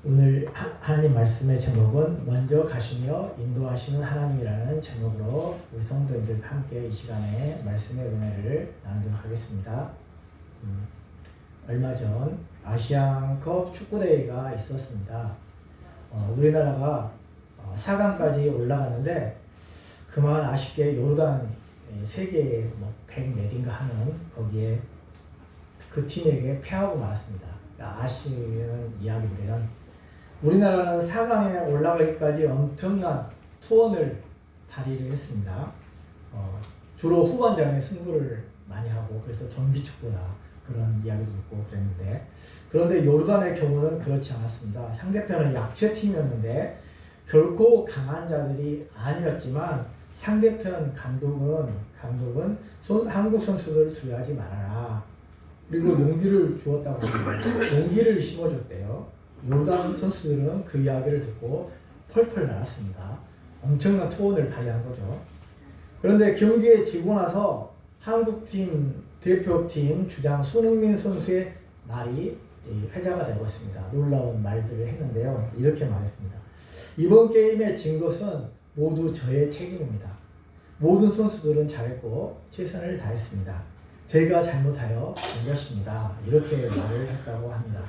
오늘 하나님 말씀의 제목은 먼저 가시며 인도하시는 하나님이라는 제목으로 우리 성도님들과 함께 이 시간에 말씀의 은혜를 나누도록 하겠습니다. 얼마 전 아시안컵 축구대회가 있었습니다. 우리나라가 4강까지 올라갔는데 그만 아쉽게 요르단 세계 100 몇인가 하는 거기에 그 팀에게 패하고 말았습니다. 아쉬운 이야기인데요. 우리나라는 4강에 올라가기까지 엄청난 투혼을 발휘를 했습니다. 주로 후반전에 승부를 많이 하고 그래서 좀비 축구다 그런 이야기도 듣고 그랬는데, 그런데 요르단의 경우는 그렇지 않았습니다. 상대편은 약체 팀이었는데 결코 강한 자들이 아니었지만 상대편 감독은 한국 선수들을 두려워하지 말아라. 그리고 용기를 주었다고 합니다. 용기를 심어줬대요. 요르단 선수들은 그 이야기를 듣고 펄펄 날았습니다. 엄청난 투혼을 발휘한 거죠. 그런데 경기에 지고 나서 한국팀 대표팀 주장 손흥민 선수의 말이 회자가 되고 있습니다. 놀라운 말들을 했는데요. 이렇게 말했습니다. 이번 게임에 진 것은 모두 저의 책임입니다. 모든 선수들은 잘했고 최선을 다했습니다. 제가 잘못하여 진 것입니다. 이렇게 말을 했다고 합니다.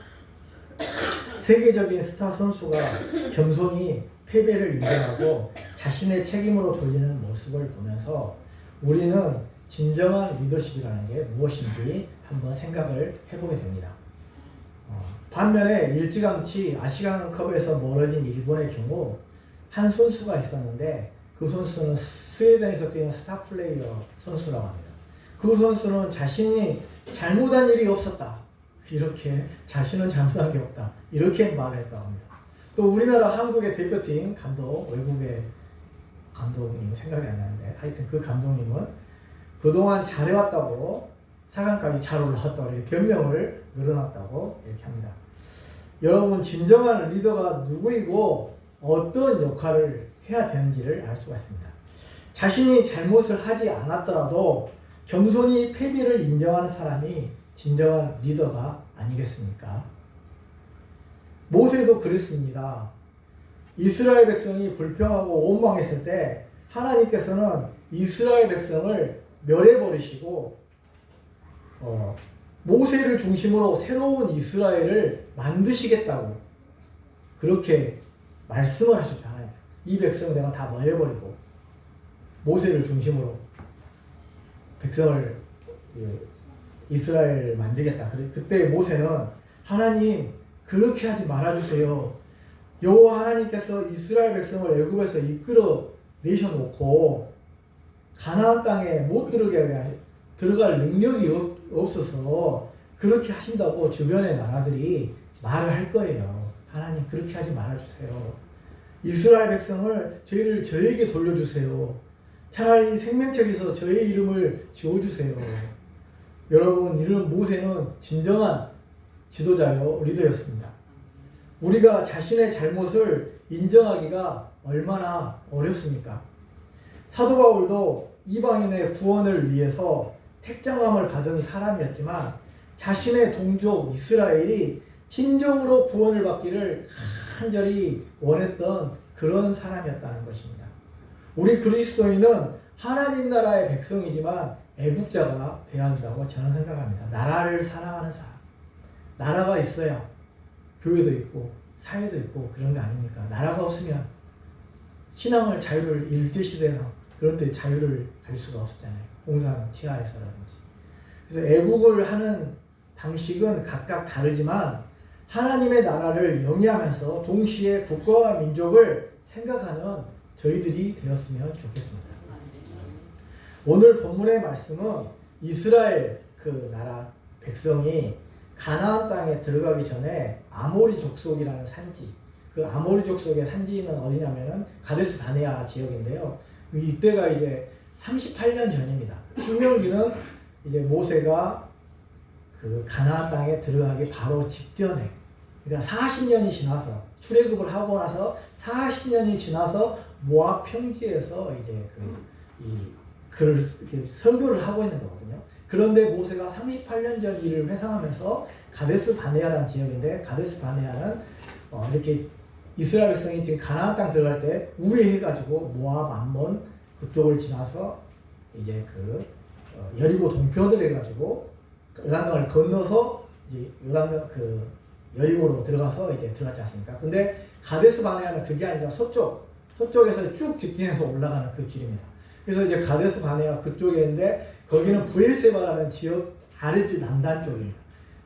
세계적인 스타 선수가 겸손히 패배를 인정하고 자신의 책임으로 돌리는 모습을 보면서 우리는 진정한 리더십이라는 게 무엇인지 한번 생각을 해보게 됩니다. 반면에 일찌감치 아시안컵에서 멀어진 일본의 경우 한 선수가 있었는데 그 선수는 스웨덴에서 뛰는 스타 플레이어 선수라고 합니다. 그 선수는 자신이 잘못한 일이 없었다. 이렇게 자신은 잘못한 게 없다. 이렇게 말을 했다고 합니다. 또 우리나라 한국의 대표팀 감독, 외국의 감독님 생각이 안 나는데 하여튼 그 감독님은 그동안 잘해왔다고 4강까지 잘 올라왔다고 이렇게 변명을 늘어났다고 이렇게 합니다. 여러분, 진정한 리더가 누구이고 어떤 역할을 해야 되는지를 알 수가 있습니다. 자신이 잘못을 하지 않았더라도 겸손히 패배를 인정하는 사람이 진정한 리더가 아니겠습니까? 모세도 그랬습니다. 이스라엘 백성이 불평하고 원망했을 때 하나님께서는 이스라엘 백성을 멸해버리시고 모세를 중심으로 새로운 이스라엘을 만드시겠다고 그렇게 말씀을 하셨죠. 하나님. 이 백성을 내가 다 멸해버리고 모세를 중심으로 백성을 이스라엘 만들겠다. 그때 모세는 하나님 그렇게 하지 말아주세요. 여호와 하나님께서 이스라엘 백성을 애굽에서 이끌어 내셔놓고 가나안 땅에 못 들어갈 능력이 없어서 그렇게 하신다고 주변의 나라들이 말을 할 거예요. 하나님 그렇게 하지 말아주세요. 이스라엘 백성을 죄를 저에게 돌려주세요. 차라리 생명책에서 저의 이름을 지워주세요. 여러분, 이런 모세는 진정한 지도자요 리더였습니다. 우리가 자신의 잘못을 인정하기가 얼마나 어렵습니까? 사도 바울도 이방인의 구원을 위해서 택장함을 받은 사람이었지만 자신의 동족 이스라엘이 진정으로 구원을 받기를 간절히 원했던 그런 사람이었다는 것입니다. 우리 그리스도인은 하나님 나라의 백성이지만 애국자가 되어야 한다고 저는 생각합니다. 나라를 사랑하는 사람. 나라가 있어야 교회도 있고 사회도 있고 그런 거 아닙니까? 나라가 없으면 신앙을 자유를 일제시대나 그런 때 자유를 가질 수가 없었잖아요. 공산 치하에서라든지. 그래서 애국을 하는 방식은 각각 다르지만 하나님의 나라를 영위하면서 동시에 국가와 민족을 생각하는 저희들이 되었으면 좋겠습니다. 오늘 본문의 말씀은 이스라엘 그 나라 백성이 가나안 땅에 들어가기 전에 아모리 족속이라는 산지, 그 아모리 족속의 산지는 어디냐면은 가데스 바네아 지역인데요. 이때가 이제 38년 전입니다. 신명기는 이제 모세가 그 가나안 땅에 들어가기 바로 직전에, 그러니까 40년이 지나서 출애굽을 하고 나서 40년이 지나서 모압 평지에서 이제 글을 이렇게 설교를 하고 있는 거거든요. 그런데 모세가 38년 전 일을 회상하면서 가데스 바네아라는 지역인데, 가데스 바네아는 이렇게 이스라엘 백성이 지금 가나안 땅 들어갈 때 우회해가지고 모압, 암몬 그쪽을 지나서 이제 여리고 동편을 해가지고 요단강을 건너서 이제 요단강 여리고로 들어가서 이제 들어갔지 않습니까? 근데 가데스 바네아는 그게 아니라 서쪽에서 쭉 직진해서 올라가는 그 길입니다. 그래서 이제 가데스 바네아 그쪽에 있는데 거기는 브엘세바라는 지역 아래쪽 남단 쪽입니다.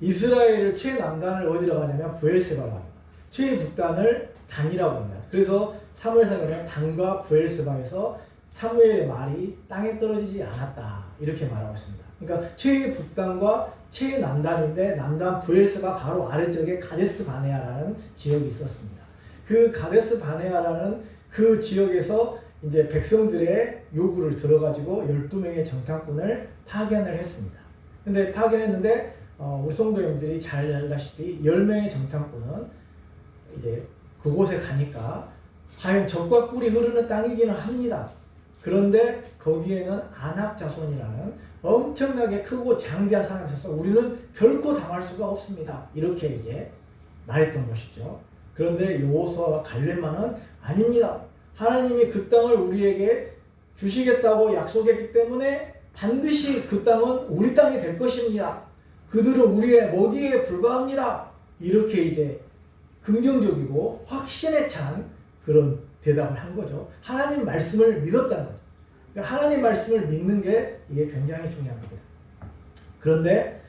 이스라엘을 최남단을 어디라고 하냐면 브엘세바라고 합니다. 최북단을 단이라고 합니다. 그래서 사무엘상에는 단과 브엘세바에서 사무엘의 말이 땅에 떨어지지 않았다 이렇게 말하고 있습니다. 그러니까 최북단과 최남단인데 남단 브엘세바 바로 아래쪽에 가데스 바네아라는 지역이 있었습니다. 그 가데스 바네아라는 그 지역에서 이제 백성들의 요구를 들어가지고 12명의 정탐꾼을 파견을 했습니다. 근데 파견했는데 우리 성도님들이 잘 알다시피 10명의 정탐꾼은 이제 그곳에 가니까 과연 적과 꿀이 흐르는 땅이기는 합니다. 그런데 거기에는 아낙 자손이라는 엄청나게 크고 장대한 사람이 있어서 우리는 결코 당할 수가 없습니다. 이렇게 이제 말했던 것이죠. 그런데 여호수아와 갈렙만은 아닙니다. 하나님이 그 땅을 우리에게 주시겠다고 약속했기 때문에 반드시 그 땅은 우리 땅이 될 것입니다. 그들은 우리의 먹이에 불과합니다. 이렇게 이제 긍정적이고 확신에 찬 그런 대답을 한 거죠. 하나님 말씀을 믿었다는 거죠. 그러니까 하나님 말씀을 믿는 게 이게 굉장히 중요한 겁니다. 그런데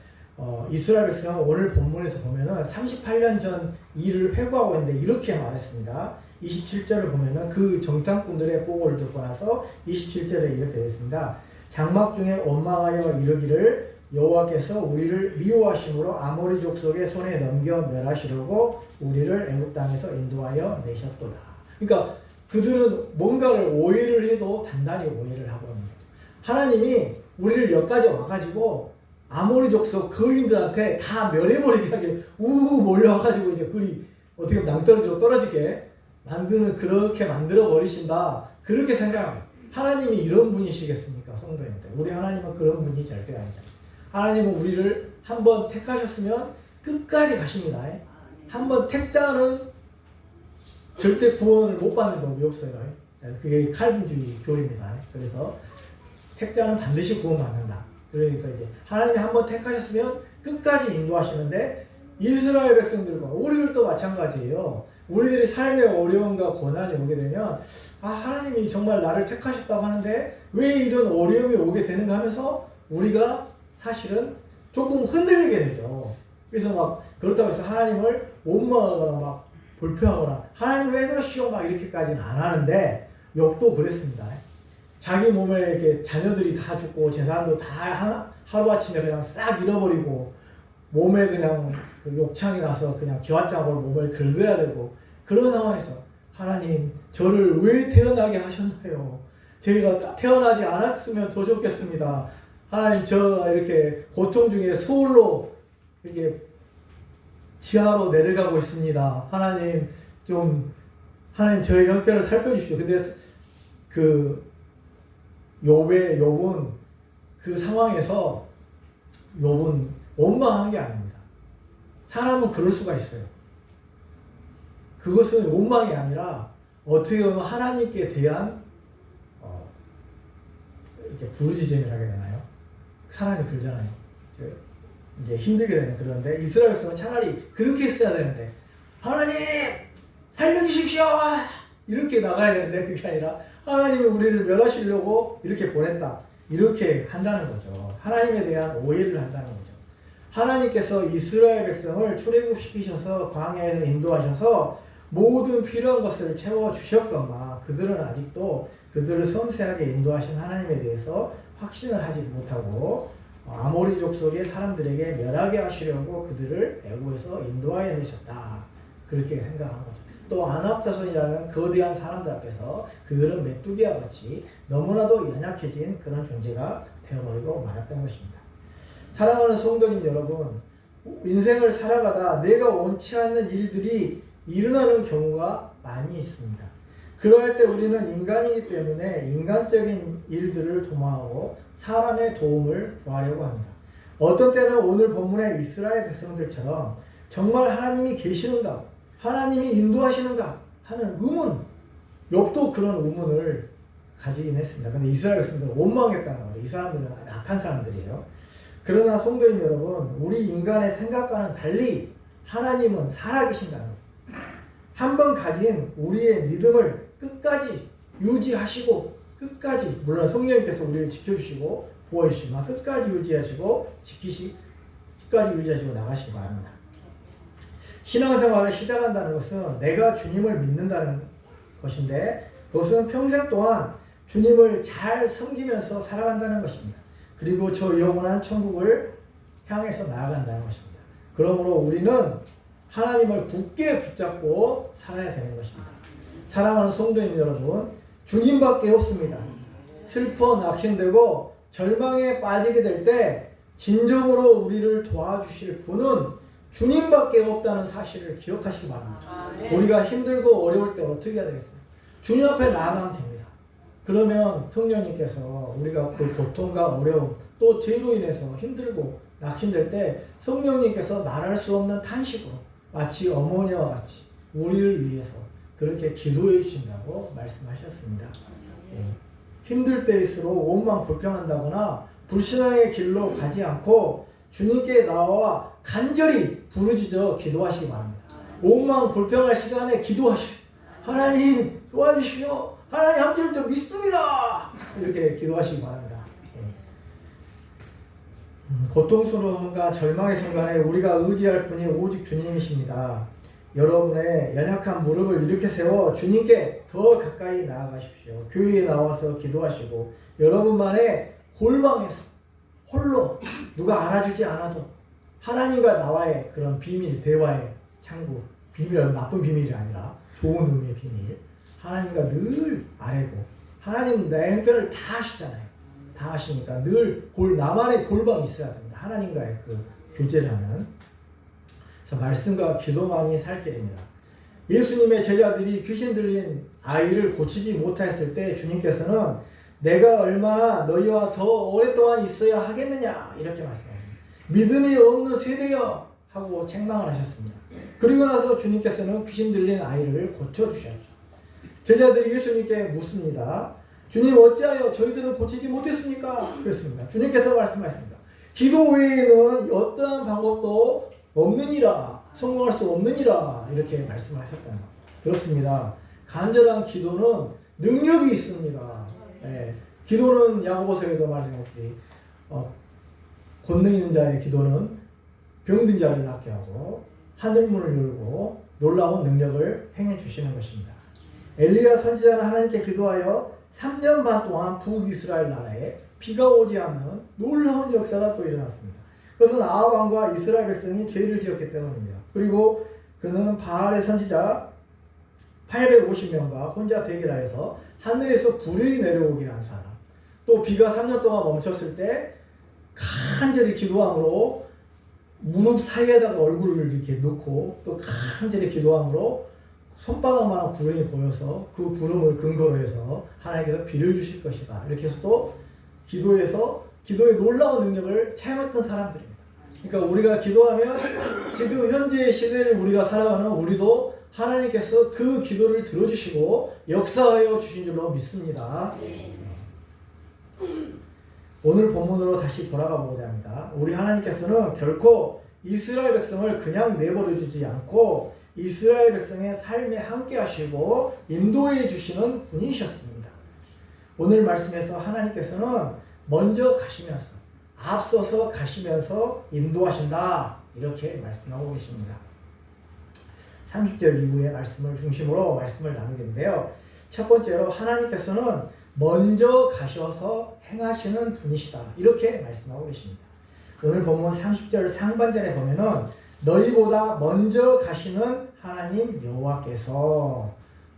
이스라엘 백성은 오늘 본문에서 보면은 38년 전 일을 회고하고 있는데 이렇게 말했습니다. 27절을 보면은 그 정탐꾼들의 보고를 듣고 나서 27절에 이렇게 됐습니다. 장막 중에 원망하여 이르기를 여호와께서 우리를 미워하심으로 아모리 족속의 손에 넘겨 멸하시려고 우리를 애굽 땅에서 인도하여 내셨도다. 그러니까 그들은 뭔가를 오해를 해도 단단히 오해를 하고 있는 거죠. 하나님이 우리를 여기까지 와가지고 아모리 족속 거인들한테 다 멸해버리게 하게 우우 몰려와가지고 이제 그리 어떻게 낭떠러지로 떨어지게 만드는 그렇게 만들어 버리신다. 그렇게 생각합니다. 하나님이 이런 분이시겠습니까, 성도님들? 우리 하나님은 그런 분이 절대 아니잖아요. 하나님은 우리를 한번 택하셨으면 끝까지 가십니다. 한번 택자는 절대 구원을 못 받는 법이 없어요. 그게 칼빈주의 교리입니다. 그래서 택자는 반드시 구원받는다. 그러니까 이제 하나님이 한번 택하셨으면 끝까지 인도하시는데 이스라엘 백성들과 우리들도 마찬가지예요. 우리들이 삶의 어려움과 고난이 오게 되면 하나님이 정말 나를 택하셨다고 하는데 왜 이런 어려움이 오게 되는가 하면서 우리가 사실은 조금 흔들리게 되죠. 그래서 막 그렇다고 해서 하나님을 원망하거나 막 불평하거나 하나님 왜 그러시오 막 이렇게까지는 안 하는데 욥도 그랬습니다. 자기 몸에 이렇게 자녀들이 다 죽고 재산도 다 하루아침에 그냥 싹 잃어버리고 몸에 그냥 그 욕창이 나서 그냥 기왓장으로 몸을 긁어야 되고 그런 상황에서 하나님 저를 왜 태어나게 하셨나요? 저희가 태어나지 않았으면 더 좋겠습니다. 하나님 저 이렇게 고통 중에 소홀로 이렇게 지하로 내려가고 있습니다. 하나님 저의 형편을 살펴주십시오. 근데 욥은 그 상황에서 욥은 원망한 게 아닙니다. 사람은 그럴 수가 있어요. 그것은 원망이 아니라 어떻게 보면 하나님께 대한 이렇게 부르짖음을 하게 되나요? 사람이 그러잖아요. 이제 힘들게 되는 그런데 이스라엘 백성은 차라리 그렇게 했어야 되는데 하나님 살려주십시오 이렇게 나가야 되는데 그게 아니라 하나님이 우리를 멸하시려고 이렇게 보냈다 이렇게 한다는 거죠. 하나님에 대한 오해를 한다는 거죠. 하나님께서 이스라엘 백성을 출애굽시키셔서 광야에서 인도하셔서 모든 필요한 것을 채워주셨건만 그들은 아직도 그들을 섬세하게 인도하신 하나님에 대해서 확신을 하지 못하고 아모리 족속의 사람들에게 멸하게 하시려고 그들을 애굽에서 인도하여 내셨다. 그렇게 생각한 거죠. 또 아낙 자손이라는 거대한 사람들 앞에서 그들은 메뚜기와 같이 너무나도 연약해진 그런 존재가 되어버리고 말았던 것입니다. 사랑하는 성도님 여러분, 인생을 살아가다 내가 원치 않는 일들이 일어나는 경우가 많이 있습니다. 그럴 때 우리는 인간이기 때문에 인간적인 일들을 도모하고 사람의 도움을 구하려고 합니다. 어떤 때는 오늘 본문의 이스라엘 백성들처럼 정말 하나님이 계시는가? 하나님이 인도하시는가 하는 의문, 욥도 그런 의문을 가지긴 했습니다. 근데 이스라엘 백성들은 원망했다는 거예요. 이 사람들은 악한 사람들이에요. 그러나 성도님 여러분, 우리 인간의 생각과는 달리 하나님은 살아계신다는 거예요. 한번 가진 우리의 믿음을 끝까지 유지하시고, 끝까지, 물론 성령님께서 우리를 지켜주시고 보호해주시지만 끝까지 유지하시고 끝까지 유지하시고 나가시기 바랍니다. 신앙생활을 시작한다는 것은 내가 주님을 믿는다는 것인데, 그것은 평생 동안 주님을 잘 섬기면서 살아간다는 것입니다. 그리고 저 영원한 천국을 향해서 나아간다는 것입니다. 그러므로 우리는 하나님을 굳게 붙잡고 살아야 되는 것입니다. 사랑하는 성도님 여러분, 주님밖에 없습니다. 슬퍼 낙심되고 절망에 빠지게 될 때 진정으로 우리를 도와주실 분은 주님밖에 없다는 사실을 기억하시기 바랍니다. 우리가 힘들고 어려울 때 어떻게 해야 되겠어요? 주님 앞에 나아가면 됩니다. 그러면 성령님께서 우리가 그 고통과 어려움, 또 죄로 인해서 힘들고 낙심될 때 성령님께서 말할 수 없는 탄식으로 마치 어머니와 같이 우리를 위해서 그렇게 기도해 주신다고 말씀하셨습니다. 힘들 때일수록 온망 불평한다거나 불신앙의 길로 가지 않고 주님께 나와 간절히 부르짖어 기도하시기 바랍니다. 온망 불평할 시간에 기도하시오. 하나님 도와주시오. 하나님 함께를 좀 믿습니다. 이렇게 기도하시기 바랍니다. 고통스러움과 절망의 순간에 우리가 의지할 분이 오직 주님이십니다. 여러분의 연약한 무릎을 이렇게 세워 주님께 더 가까이 나아가십시오. 교회에 나와서 기도하시고 여러분만의 골방에서 홀로 누가 알아주지 않아도 하나님과 나와의 그런 비밀, 대화의 창구, 비밀은 나쁜 비밀이 아니라 좋은 의미의 비밀, 하나님과 늘 아뢰고, 하나님은 내 형편을 다 아시잖아요. 다 아시니까 늘 나만의 골방이 있어야 됩니다. 하나님과의 그 교제를 하면. 그래서 말씀과 기도만이 살 길입니다. 예수님의 제자들이 귀신 들린 아이를 고치지 못하였을 때 주님께서는 내가 얼마나 너희와 더 오랫동안 있어야 하겠느냐 이렇게 말씀합니다. 믿음이 없는 세대여 하고 책망을 하셨습니다. 그리고 나서 주님께서는 귀신 들린 아이를 고쳐주셨죠. 제자들이 예수님께 묻습니다. 주님 어찌하여 저희들을 고치지 못했습니까? 그랬습니다. 주님께서 말씀하셨습니다. 기도 외에는 어떠한 방법도 없느니라, 성공할 수 없느니라 이렇게 말씀하셨다는 것. 그렇습니다. 간절한 기도는 능력이 있습니다. 기도는 야고보서에도 말씀했듯이 권능 있는 자의 기도는 병든 자를 낫게 하고 하늘문을 열고 놀라운 능력을 행해 주시는 것입니다. 엘리야 선지자는 하나님께 기도하여 3년 반 동안 북이스라엘 나라에 비가 오지 않는 놀라운 역사가 또 일어났습니다. 그것은 아합 왕과 이스라엘 백성이 죄를 지었기 때문입니다. 그리고 그는 바알의 선지자 850명과 혼자 대결하여서 하늘에서 불이 내려오게 한 사람, 또 비가 3년 동안 멈췄을 때 간절히 기도함으로 무릎 사이에다가 얼굴을 이렇게 넣고 또 간절히 기도함으로 손바닥만한 구름이 보여서 그 구름을 근거로 해서 하나님께서 비를 주실 것이다. 이렇게 해서 또 기도의 놀라운 능력을 체험했던 사람들입니다. 그러니까 우리가 기도하면 지금 현재의 시대를 우리가 살아가는 우리도 하나님께서 그 기도를 들어주시고 역사하여 주신 줄로 믿습니다. 오늘 본문으로 다시 돌아가 보고자 합니다. 우리 하나님께서는 결코 이스라엘 백성을 그냥 내버려 주지 않고 이스라엘 백성의 삶에 함께 하시고 인도해 주시는 분이셨습니다. 오늘 말씀에서 하나님께서는 먼저 가시면서 앞서서 가시면서 인도하신다 이렇게 말씀하고 계십니다. 30절 이후의 말씀을 중심으로 말씀을 나누겠는데요. 첫 번째로 하나님께서는 먼저 가셔서 행하시는 분이시다 이렇게 말씀하고 계십니다. 오늘 본문 30절 상반절에 보면은 너희보다 먼저 가시는 하나님 여호와께서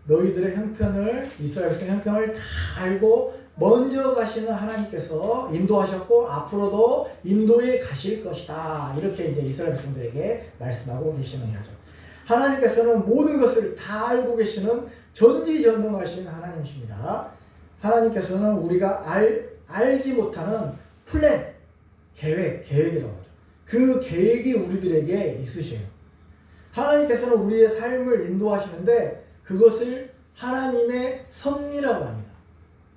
너희들의 형편을 이스라엘 백성의 형편을 다 알고 먼저 가시는 하나님께서 인도하셨고 앞으로도 인도해 가실 것이다 이렇게 이제 이스라엘 백성들에게 말씀하고 계시는 거죠. 하나님께서는 모든 것을 다 알고 계시는 전지전능하신 하나님이십니다. 하나님께서는 우리가 알지 못하는 계획이라고 하죠. 그 계획이 우리들에게 있으셔요. 하나님께서는 우리의 삶을 인도하시는데 그것을 하나님의 섭리라고 합니다.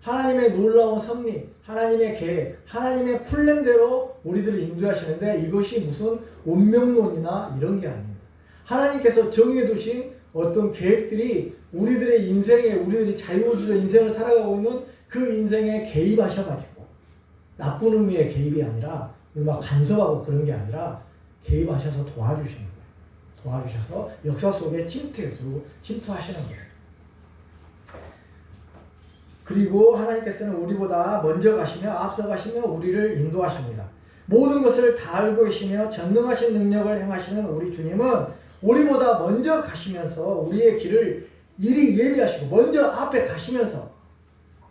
하나님의 놀라운 섭리, 하나님의 계획, 하나님의 플랜대로 우리들을 인도하시는데 이것이 무슨 운명론이나 이런 게 아닙니다. 하나님께서 정해두신 어떤 계획들이 우리들의 인생에, 우리들이 자유주의 인생을 살아가고 있는 그 인생에 개입하셔가지고 나쁜 의미의 개입이 아니라 막 간섭하고 그런 게 아니라 개입하셔서 도와주시는 거예요. 도와주셔서 역사 속에 침투하시는 거예요. 그리고 하나님께서는 우리보다 먼저 가시며 앞서 가시며 우리를 인도하십니다. 모든 것을 다 알고 계시며 전능하신 능력을 행하시는 우리 주님은 우리보다 먼저 가시면서 우리의 길을 이리 예비하시고 먼저 앞에 가시면서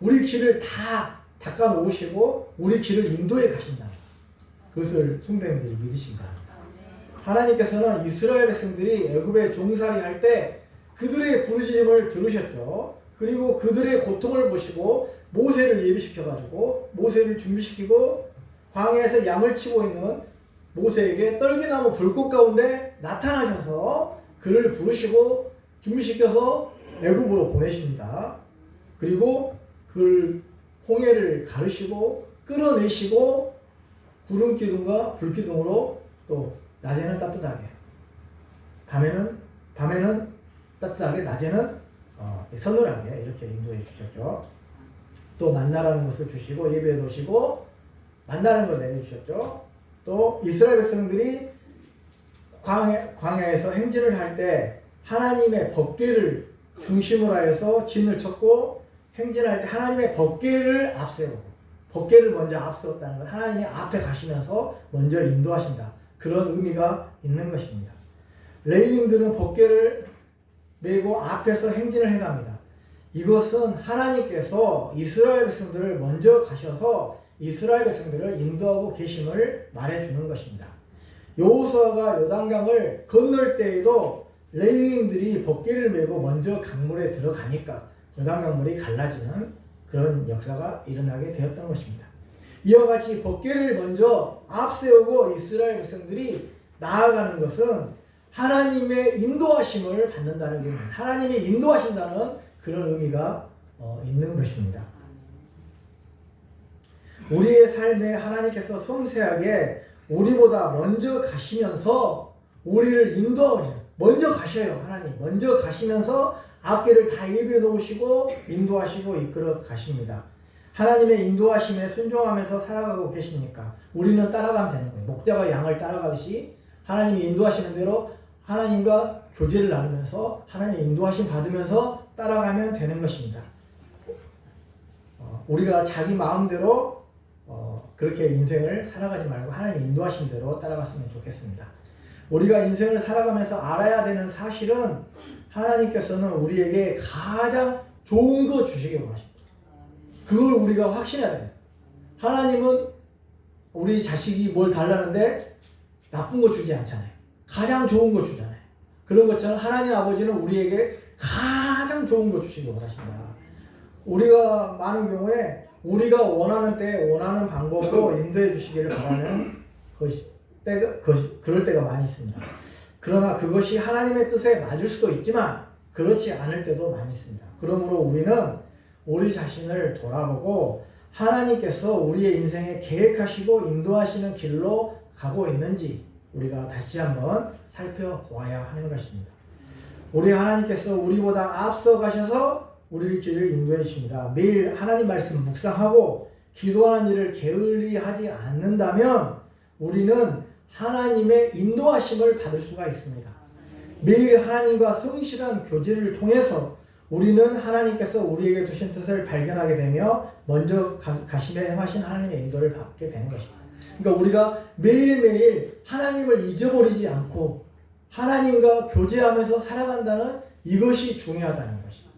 우리 길을 다 닦아 놓으시고 우리 길을 인도해 가신다. 그것을 성도님들이 믿으시기 바랍니다. 하나님께서는 이스라엘 백성들이 애굽에 종살이 할 때 그들의 부르짖음을 들으셨죠. 그리고 그들의 고통을 보시고 모세를 예비시켜가지고 모세를 준비시키고 광야에서 양을 치고 있는 모세에게 떨기나무 불꽃 가운데 나타나셔서 그를 부르시고 준비시켜서 애굽으로 보내십니다. 그리고 그를 홍해를 가르시고 끌어내시고 구름 기둥과 불 기둥으로 또 낮에는 따뜻하게 밤에는 따뜻하게 낮에는 서늘하게 이렇게 인도해 주셨죠. 또 만나라는 것을 주시고 예배해 놓으시고 만나는 걸 내려주셨죠. 또 이스라엘 백성들이 광야에서 행진을 할 때 하나님의 법궤를 중심으로 하여서 진을 쳤고 행진할 때 하나님의 법궤를 앞세우고 법궤를 먼저 앞세웠다는 것, 하나님이 앞에 가시면서 먼저 인도하신다. 그런 의미가 있는 것입니다. 레위인들은 법궤를 메고 앞에서 행진을 해갑니다. 이것은 하나님께서 이스라엘 백성들을 먼저 가셔서 이스라엘 백성들을 인도하고 계심을 말해주는 것입니다. 여호수아가 요단강을 건널 때에도 레위인들이 법궤를 메고 먼저 강물에 들어가니까 요단강물이 갈라지는 그런 역사가 일어나게 되었던 것입니다. 이와 같이 법궤를 먼저 앞세우고 이스라엘 백성들이 나아가는 것은 하나님의 인도하심을 받는다는 의미입니다. 하나님이 인도하신다는 그런 의미가 있는 것입니다. 우리의 삶에 하나님께서 섬세하게 우리보다 먼저 가시면서 우리를 인도하셔요. 먼저 가셔요. 하나님 먼저 가시면서 앞길을 다 예비해 놓으시고 인도하시고 이끌어 가십니다. 하나님의 인도하심에 순종하면서 살아가고 계십니까? 우리는 따라가면 되는 거예요. 목자가 양을 따라가듯이 하나님이 인도하시는 대로 하나님과 교제를 나누면서 하나님의 인도하심 받으면서 따라가면 되는 것입니다. 우리가 자기 마음대로 그렇게 인생을 살아가지 말고 하나님 인도하신 대로 따라갔으면 좋겠습니다. 우리가 인생을 살아가면서 알아야 되는 사실은 하나님께서는 우리에게 가장 좋은 거 주시기 원하십니다. 그걸 우리가 확신해야 됩니다. 하나님은 우리 자식이 뭘 달라는데 나쁜 거 주지 않잖아요. 가장 좋은 거 주잖아요. 그런 것처럼 하나님 아버지는 우리에게 가장 좋은 거 주시기 원하십니다. 우리가 많은 경우에 우리가 원하는 때 원하는 방법으로 인도해 주시기를 바라는 그럴 때가 많이 있습니다. 그러나 그것이 하나님의 뜻에 맞을 수도 있지만 그렇지 않을 때도 많이 있습니다. 그러므로 우리는 우리 자신을 돌아보고 하나님께서 우리의 인생에 계획하시고 인도하시는 길로 가고 있는지 우리가 다시 한번 살펴보아야 하는 것입니다. 우리 하나님께서 우리보다 앞서 가셔서 우리를 길을 인도해 주십니다. 매일 하나님 말씀 묵상하고 기도하는 일을 게을리하지 않는다면 우리는 하나님의 인도하심을 받을 수가 있습니다. 매일 하나님과 성실한 교제를 통해서 우리는 하나님께서 우리에게 두신 뜻을 발견하게 되며 먼저 가시며 행하신 하나님의 인도를 받게 되는 것입니다. 그러니까 우리가 매일매일 하나님을 잊어버리지 않고 하나님과 교제하면서 살아간다는 이것이 중요하다는 것입니다.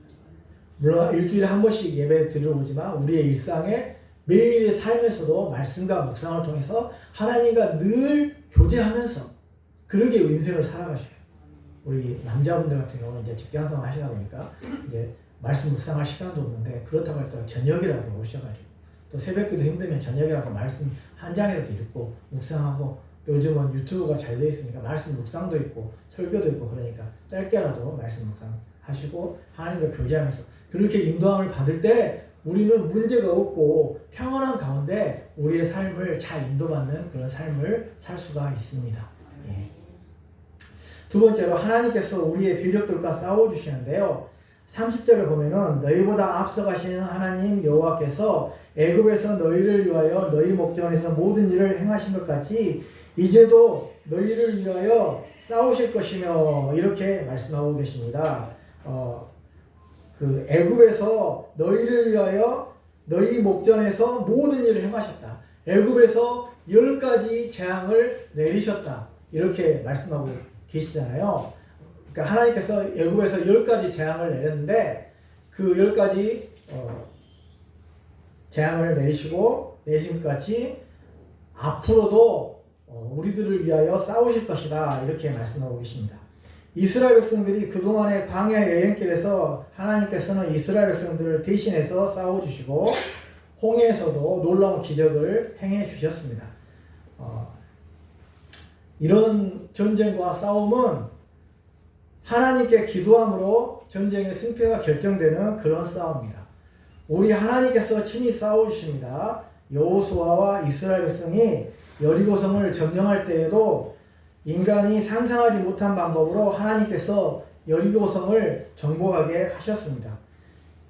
물론 일주일에 한 번씩 예배 드려오지만 우리의 일상에 매일의 삶에서도 말씀과 묵상을 통해서 하나님과 늘 교제하면서 그러게 인생을 살아가셔요. 우리 남자분들 같은 경우는 이제 직장생활 하시다 보니까 이제 말씀 묵상할 시간도 없는데 그렇다고 할 때 저녁이라도 오셔가지고 또 새벽기도 힘들면 저녁이라도 말씀 한 장이라도 읽고 묵상하고 요즘은 유튜브가 잘 돼 있으니까 말씀 묵상도 있고 설교도 있고 그러니까 짧게라도 말씀 묵상 하시고 하나님과 교제하면서 그렇게 인도함을 받을 때 우리는 문제가 없고 평안한 가운데 우리의 삶을 잘 인도받는 그런 삶을 살 수가 있습니다. 예. 두 번째로 하나님께서 우리의 대적들과 싸워주시는데요. 30절을 보면은 너희보다 앞서가시는 하나님 여호와께서 애굽에서 너희를 위하여 너희 목전에서 모든 일을 행하신 것 같이 이제도 너희를 위하여 싸우실 것이며 이렇게 말씀하고 계십니다. 그 애굽에서 너희를 위하여 너희 목전에서 모든 일을 행하셨다. 애굽에서 10가지 재앙을 내리셨다. 이렇게 말씀하고 계시잖아요. 그러니까 하나님께서 애굽에서 10가지 재앙을 내렸는데 그 10가지 재앙을 내신 것 같이 앞으로도 우리들을 위하여 싸우실 것이다. 이렇게 말씀하고 계십니다. 이스라엘 백성들이 그동안의 광야 여행길에서 하나님께서는 이스라엘 백성들을 대신해서 싸워주시고 홍해에서도 놀라운 기적을 행해 주셨습니다. 이런 전쟁과 싸움은 하나님께 기도함으로 전쟁의 승패가 결정되는 그런 싸움입니다. 우리 하나님께서 친히 싸워주십니다. 여호수아와 이스라엘 백성이 여리고성을 점령할 때에도 인간이 상상하지 못한 방법으로 하나님께서 여리고성을 정복하게 하셨습니다.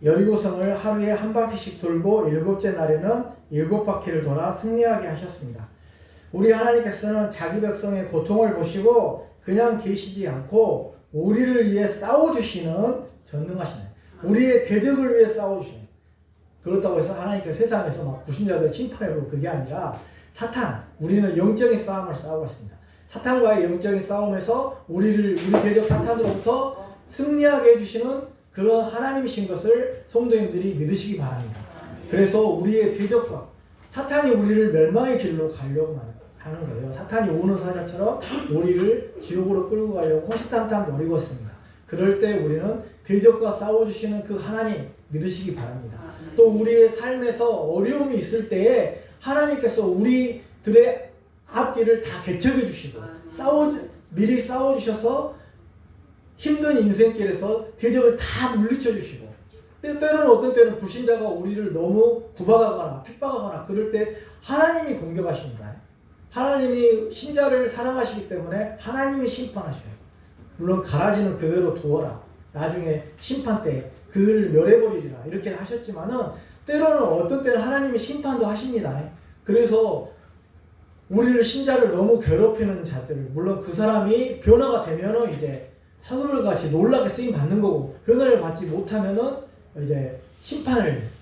여리고성을 하루에 한 바퀴씩 돌고 7째 날에는 7바퀴를 돌아 승리하게 하셨습니다. 우리 하나님께서는 자기 백성의 고통을 보시고 그냥 계시지 않고 우리를 위해 싸워주시는 전능하신 우리의 대적을 위해 싸워주시는 그렇다고 해서 하나님께서 세상에서 막 불신자들 심판해보고 그게 아니라 사탄, 우리는 영적인 싸움을 싸우고 있습니다. 사탄과의 영적인 싸움에서 우리 대적 사탄으로부터 승리하게 해주시는 그런 하나님이신 것을 성도님들이 믿으시기 바랍니다. 그래서 우리의 대적과 사탄이 우리를 멸망의 길로 가려고 하는 거예요. 사탄이 오는 사자처럼 우리를 지옥으로 끌고 가려고 호시탐탐 노리고 있습니다. 그럴 때 우리는 대적과 싸워주시는 그 하나님 믿으시기 바랍니다. 또 우리의 삶에서 어려움이 있을 때에 하나님께서 우리들의 앞길을 다 개척해 주시고 미리 싸워주셔서 힘든 인생길에서 대적을 다 물리쳐 주시고 때로는 어떤 때는 불신자가 우리를 너무 구박하거나 핍박하거나 그럴 때 하나님이 공격하십니다. 하나님이 신자를 사랑하시기 때문에 하나님이 심판하셔요. 물론 가라지는 그대로 두어라. 나중에 심판 때 그를 멸해버리리라. 이렇게 하셨지만은 때로는 어떤 때는 하나님이 심판도 하십니다. 그래서 우리를 신자를 너무 괴롭히는 자들, 물론 그 사람이 변화가 되면은 이제 사도들같이 놀랍게 쓰임 받는 거고 변화를 받지 못하면은 이제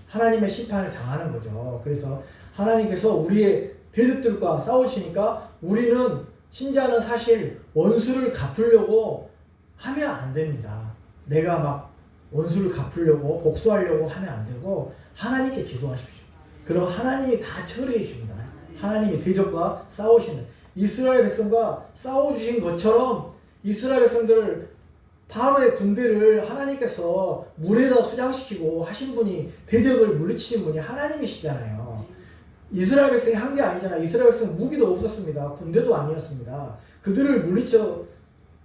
하나님의 심판을 당하는 거죠. 그래서 하나님께서 우리의 대적들과 싸우시니까 우리는 신자는 사실 원수를 갚으려고 하면 안 됩니다. 내가 막 원수를 갚으려고 복수하려고 하면 안 되고 하나님께 기도하십시오. 그럼 하나님이 다 처리해 주십니다. 하나님이 대적과 싸우시는 이스라엘 백성과 싸워주신 것처럼 이스라엘 백성들을 바로의 군대를 하나님께서 물에다 수장시키고 하신 분이 대적을 물리치신 분이 하나님이시잖아요. 이스라엘 백성이 한 게 아니잖아요. 이스라엘 백성은 무기도 없었습니다. 군대도 아니었습니다. 그들을 물리쳐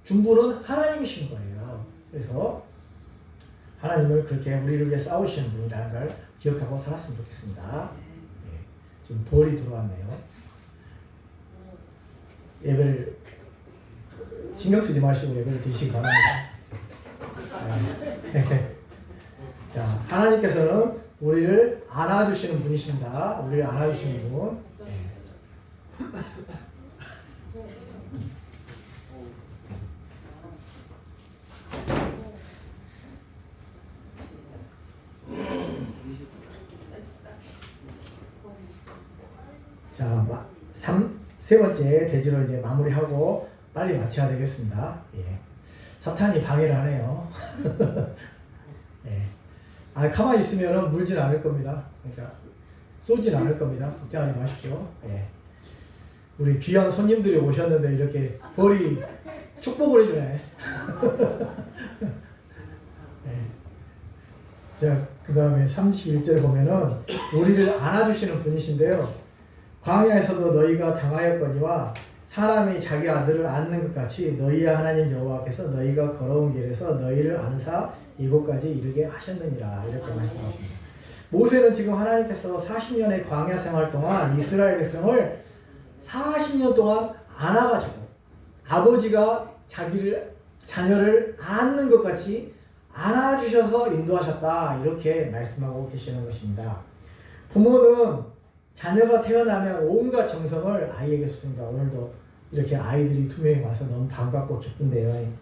준 분은 하나님이신 거예요. 그래서 하나님을 그렇게 우리를 위해 싸우시는 분이라는 걸 기억하고 살았으면 좋겠습니다. 예, 지금 벌이 들어왔네요. 예배를 신경 쓰지 마시고 예배를 드시기 바랍니다. 자, 하나님께서는 우리를 안아주시는 분이십니다. 우리를 안아주시는 분. 자, 세 번째 대지로 이제 마무리하고 빨리 마쳐야 되겠습니다. 예. 사탄이 방해를 하네요. 예. 가만히 있으면 물진 않을 겁니다. 그러니까 쏘진 않을 겁니다. 걱정하지 마십시오. 예. 우리 귀한 손님들이 오셨는데 이렇게 벌이 축복을 해주네. 예. 자, 그 다음에 31절에 보면은 우리를 안아주시는 분이신데요. 광야에서도 너희가 당하였거니와 사람이 자기 아들을 안는 것 같이 너희의 하나님 여호와께서 너희가 걸어온 길에서 너희를 안으사 이곳까지 이르게 하셨느니라 이렇게 말씀하십니다. 모세는 지금 하나님께서 40년의 광야 생활 동안 이스라엘 백성을 40년 동안 안아가지고 아버지가 자녀를 안는 것 같이 안아주셔서 인도하셨다 이렇게 말씀하고 계시는 것입니다. 부모는 자녀가 태어나면 온갖 정성을 아이에게 쏟습니다. 오늘도 이렇게 아이들이 2명이 와서 너무 반갑고 기쁜데요.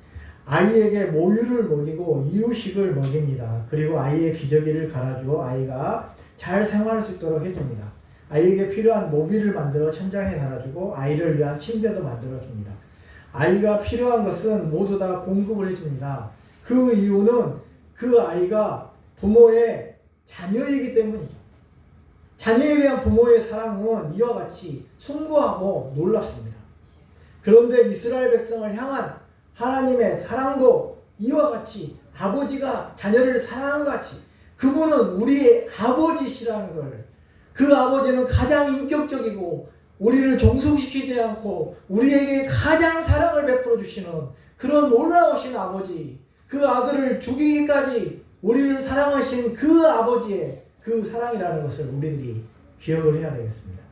아이에게 모유를 먹이고 이유식을 먹입니다. 그리고 아이의 기저귀를 갈아주어 아이가 잘 생활할 수 있도록 해줍니다. 아이에게 필요한 모비를 만들어 천장에 달아주고 아이를 위한 침대도 만들어줍니다. 아이가 필요한 것은 모두 다 공급을 해줍니다. 그 이유는 그 아이가 부모의 자녀이기 때문이죠. 자녀에 대한 부모의 사랑은 이와 같이 숭고하고 놀랍습니다. 그런데 이스라엘 백성을 향한 하나님의 사랑도 이와 같이 아버지가 자녀를 사랑한 것 같이 그분은 우리의 아버지시라는 걸, 그 아버지는 가장 인격적이고 우리를 종속시키지 않고 우리에게 가장 사랑을 베풀어 주시는 그런 놀라우신 아버지, 그 아들을 죽이기까지 우리를 사랑하신 그 아버지의 그 사랑이라는 것을 우리들이 기억을 해야 되겠습니다.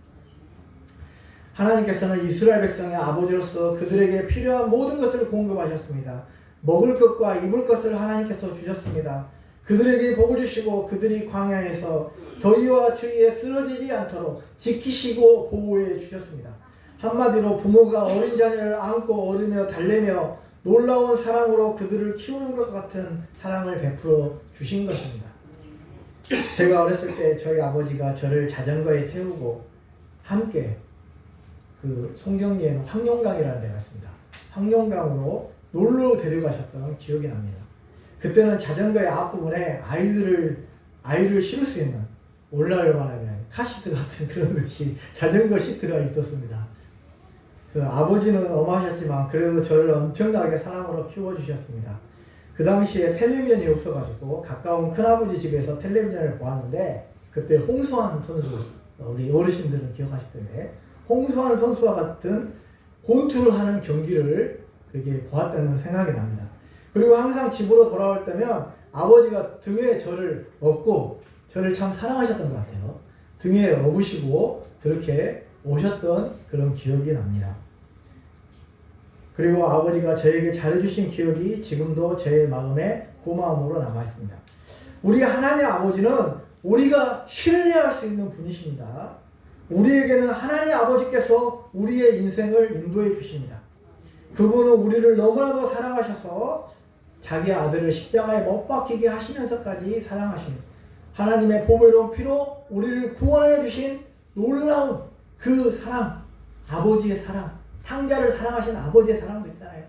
하나님께서는 이스라엘 백성의 아버지로서 그들에게 필요한 모든 것을 공급하셨습니다. 먹을 것과 입을 것을 하나님께서 주셨습니다. 그들에게 복을 주시고 그들이 광야에서 더위와 추위에 쓰러지지 않도록 지키시고 보호해 주셨습니다. 한마디로 부모가 어린 자녀를 안고 어르며 달래며 놀라운 사랑으로 그들을 키우는 것 같은 사랑을 베풀어 주신 것입니다. 제가 어렸을 때 저희 아버지가 저를 자전거에 태우고 함께 그 송정리에는 황룡강이라는 데가 있습니다. 황룡강으로 놀러 데려가셨던 기억이 납니다. 그때는 자전거의 앞부분에 아이를 실을 수 있는 올라를 말하면 카시트 같은 그런 것이 자전거 시트가 있었습니다. 그 아버지는 엄하셨지만 그래도 저를 엄청나게 사랑으로 키워주셨습니다. 그 당시에 텔레비전이 없어가지고 가까운 큰아버지 집에서 텔레비전을 보았는데 그때 홍수환 선수, 우리 어르신들은 기억하실 텐데 홍수환 선수와 같은 권투를 하는 경기를 그렇게 보았다는 생각이 납니다. 그리고 항상 집으로 돌아올 때면 아버지가 등에 저를 업고 저를 참 사랑하셨던 것 같아요. 등에 업으시고 그렇게 오셨던 그런 기억이 납니다. 그리고 아버지가 저에게 잘해주신 기억이 지금도 제 마음에 고마움으로 남아있습니다. 우리 하나님 아버지는 우리가 신뢰할 수 있는 분이십니다. 우리에게는 하나님 아버지께서 우리의 인생을 인도해 주십니다. 그분은 우리를 너무나도 사랑하셔서 자기 아들을 십자가에 못 박히게 하시면서까지 사랑하신 하나님의 보배로운 피로 우리를 구원해 주신 놀라운 그 사랑, 아버지의 사랑, 탕자를 사랑하신 아버지의 사랑도 있잖아요.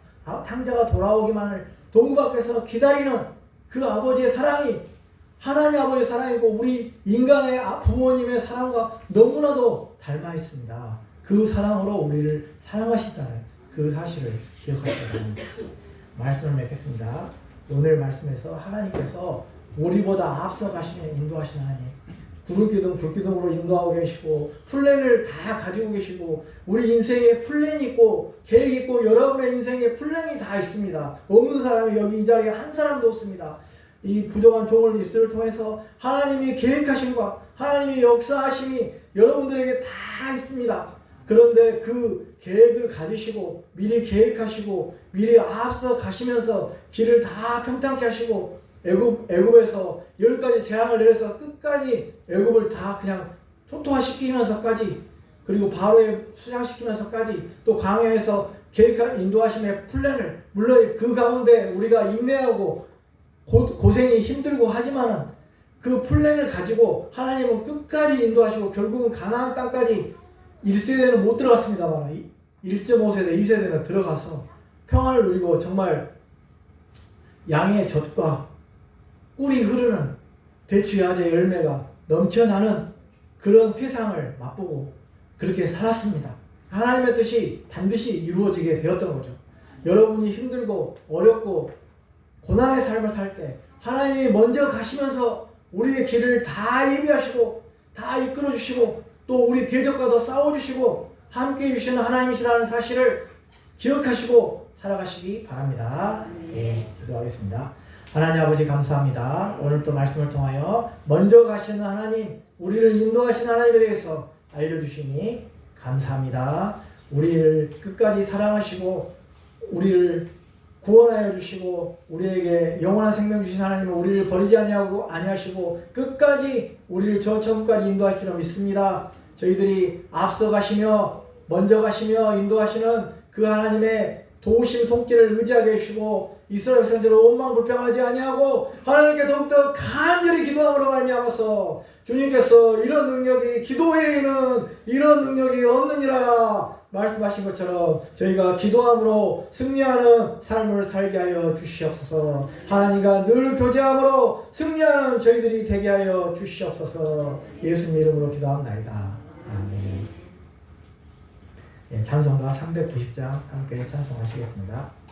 탕자가 돌아오기만을 동굴 밖에서 기다리는 그 아버지의 사랑이 하나님 아버지의 사랑이고 우리 인간의 부모님의 사랑과 너무나도 닮아 있습니다. 그 사랑으로 우리를 사랑하신다는 그 사실을 기억하셔야 합니다. 말씀을 맺겠습니다. 오늘 말씀에서 하나님께서 우리보다 앞서 가시는 인도하신 하나님, 구름기둥 불기둥으로 인도하고 계시고 플랜을 다 가지고 계시고 우리 인생에 플랜이 있고 계획이 있고 여러분의 인생에 플랜이 다 있습니다. 없는 사람이 여기 이 자리에 한 사람도 없습니다. 이 부족한 종을 입술을 통해서 하나님이 계획하심과 하나님이 역사하심이 여러분들에게 다 있습니다. 그런데 그 계획을 가지시고 미리 계획하시고 미리 앞서 가시면서 길을 다 평탄케 하시고 애굽에서 10가지 재앙을 내려서 끝까지 애굽을 다 그냥 초토화시키면서까지 그리고 바로에 수장시키면서까지 또 광야에서 계획한 인도하심의 플랜을 물론 그 가운데 우리가 인내하고 고생이 힘들고 하지만은 그 플랜을 가지고 하나님은 끝까지 인도하시고 결국은 가나안 땅까지 1세대는 못 들어갔습니다만 1.5세대, 2세대는 들어가서 평안을 누리고 정말 양의 젖과 꿀이 흐르는 대추야제 열매가 넘쳐나는 그런 세상을 맛보고 그렇게 살았습니다. 하나님의 뜻이 반드시 이루어지게 되었던 거죠. 여러분이 힘들고 어렵고 고난의 삶을 살 때 하나님이 먼저 가시면서 우리의 길을 다 예비하시고 다 이끌어 주시고 또 우리 대적과도 싸워 주시고 함께 해주시는 하나님이시라는 사실을 기억하시고 살아가시기 바랍니다. 예, 기도하겠습니다. 하나님 아버지 감사합니다. 오늘 또 말씀을 통하여 먼저 가시는 하나님, 우리를 인도하시는 하나님에 대해서 알려주시니 감사합니다. 우리를 끝까지 사랑하시고 우리를 구원하여 주시고 우리에게 영원한 생명 주신 하나님은 우리를 버리지 아니하시고 끝까지 우리를 저 천국까지 인도할 줄로 믿습니다. 저희들이 앞서 가시며 먼저 가시며 인도하시는 그 하나님의 도우심 손길을 의지하게 해주시고 이스라엘 백성들을 원망불평하지 아니하고 하나님께 더욱더 간절히 기도함으로 말미암아서 주님께서 이런 능력이 기도회에는 이런 능력이 없느니라 말씀하신 것처럼 저희가 기도함으로 승리하는 삶을 살게 하여 주시옵소서. 하나님과 늘 교제함으로 승리하는 저희들이 되게 하여 주시옵소서. 예수님 이름으로 기도합나이다. 아멘. 예, 찬송가 390장 함께 찬송하시겠습니다.